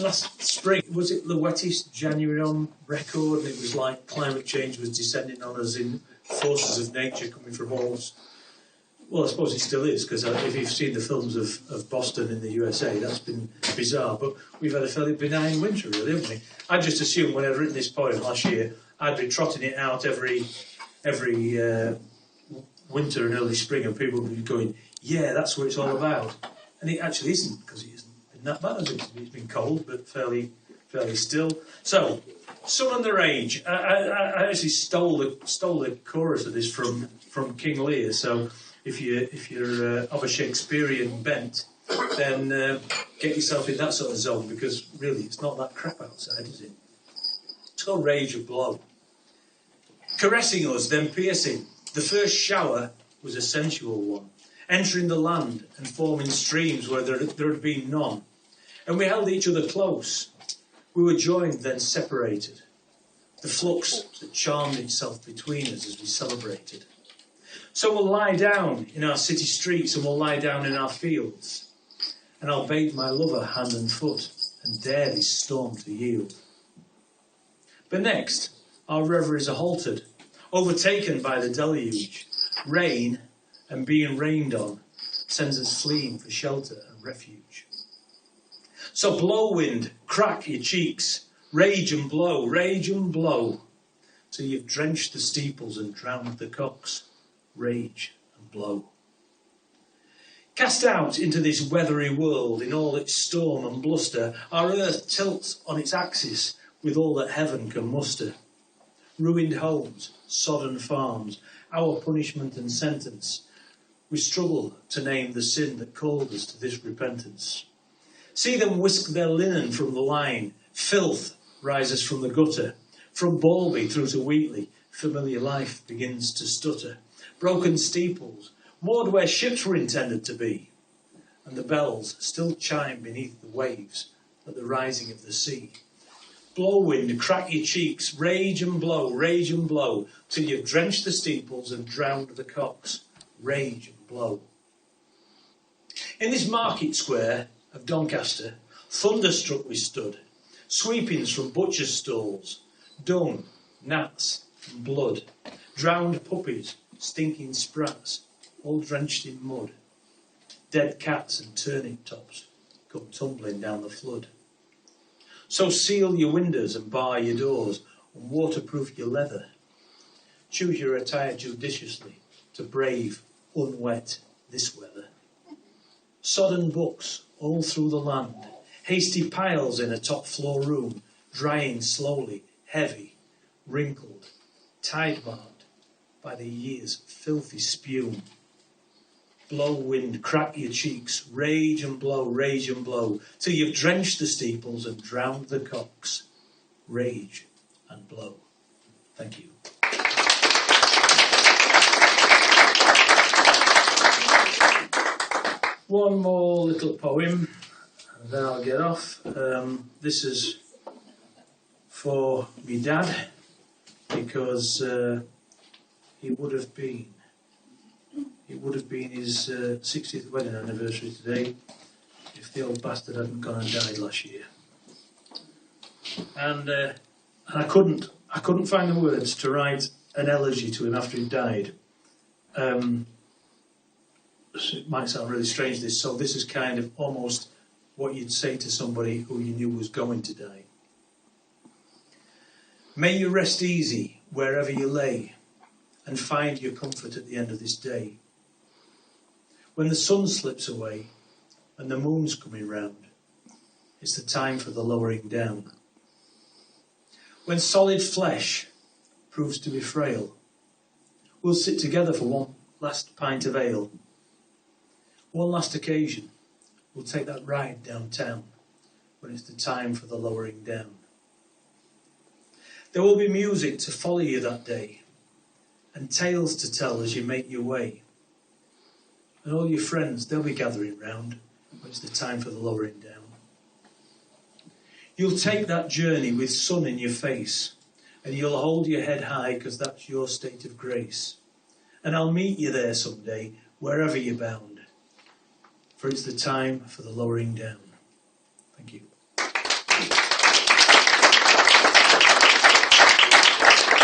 last spring, was it the wettest January on record? And it was like climate change was descending on us in forces of nature coming from all. Well, I suppose it still is, because if you've seen the films of Boston in the USA, that's been bizarre. But we've had a fairly benign winter, really, haven't we? I just assumed when I'd written this poem last year, I'd be trotting it out every winter and early spring, and people would be going, yeah, that's what it's all about. And it actually isn't, because it hasn't been that bad, has it? It's been cold, but fairly still. So, Sun and the Rage. I actually stole the chorus of this from King Lear. So, if you're of a Shakespearean bent, then get yourself in that sort of zone, because really, it's not that crap outside, is it? It's called Rage of Blow. Caressing us, then piercing. The first shower was a sensual one, entering the land and forming streams where there had been none. And we held each other close. We were joined, then separated. The flux that charmed itself between us as we celebrated. So we'll lie down in our city streets, and we'll lie down in our fields. And I'll bathe my lover hand and foot, and dare this storm to yield. But next, our reveries are halted, overtaken by the deluge. Rain, and being rained on, sends us fleeing for shelter and refuge. So blow, wind, crack your cheeks, rage and blow, till you've drenched the steeples and drowned the cocks. Rage and blow. Cast out into this weathery world in all its storm and bluster, our earth tilts on its axis with all that heaven can muster. Ruined homes, sodden farms, our punishment and sentence. We struggle to name the sin that called us to this repentance. See them whisk their linen from the line. Filth rises from the gutter. From Balby through to Wheatley, familiar life begins to stutter. Broken steeples, moored where ships were intended to be. And the bells still chime beneath the waves at the rising of the sea. Blow, wind, crack your cheeks, rage and blow, till you've drenched the steeples and drowned the cocks. Rage and blow. In this market square of Doncaster, thunderstruck we stood, sweepings from butchers' stalls, dung, gnats and blood, drowned puppies, stinking sprats, all drenched in mud. Dead cats and turnip tops come tumbling down the flood. So seal your windows and bar your doors, and waterproof your leather. Choose your attire judiciously to brave, unwet, this weather. Sodden books all through the land, hasty piles in a top-floor room, drying slowly, heavy, wrinkled, tide-marked by the year's filthy spume. Blow, wind, crack your cheeks, rage and blow, till you've drenched the steeples and drowned the cocks. Rage and blow. Thank you. One more little poem, and then I'll get off. This is for me dad, because it would have been his 60th wedding anniversary today if the old bastard hadn't gone and died last year. And I couldn't find the words to write an elegy to him after he died. It might sound really strange, this, so this is kind of almost what you'd say to somebody who you knew was going to die. May you rest easy wherever you lay, and find your comfort at the end of this day. When the sun slips away and the moon's coming round, it's the time for the lowering down. When solid flesh proves to be frail, we'll sit together for one last pint of ale. One last occasion, we'll take that ride downtown when it's the time for the lowering down. There will be music to follow you that day, and tales to tell as you make your way. And all your friends, they'll be gathering round when it's the time for the lowering down. You'll take that journey with sun in your face, and you'll hold your head high because that's your state of grace. And I'll meet you there someday, wherever you're bound, for it's the time for the lowering down.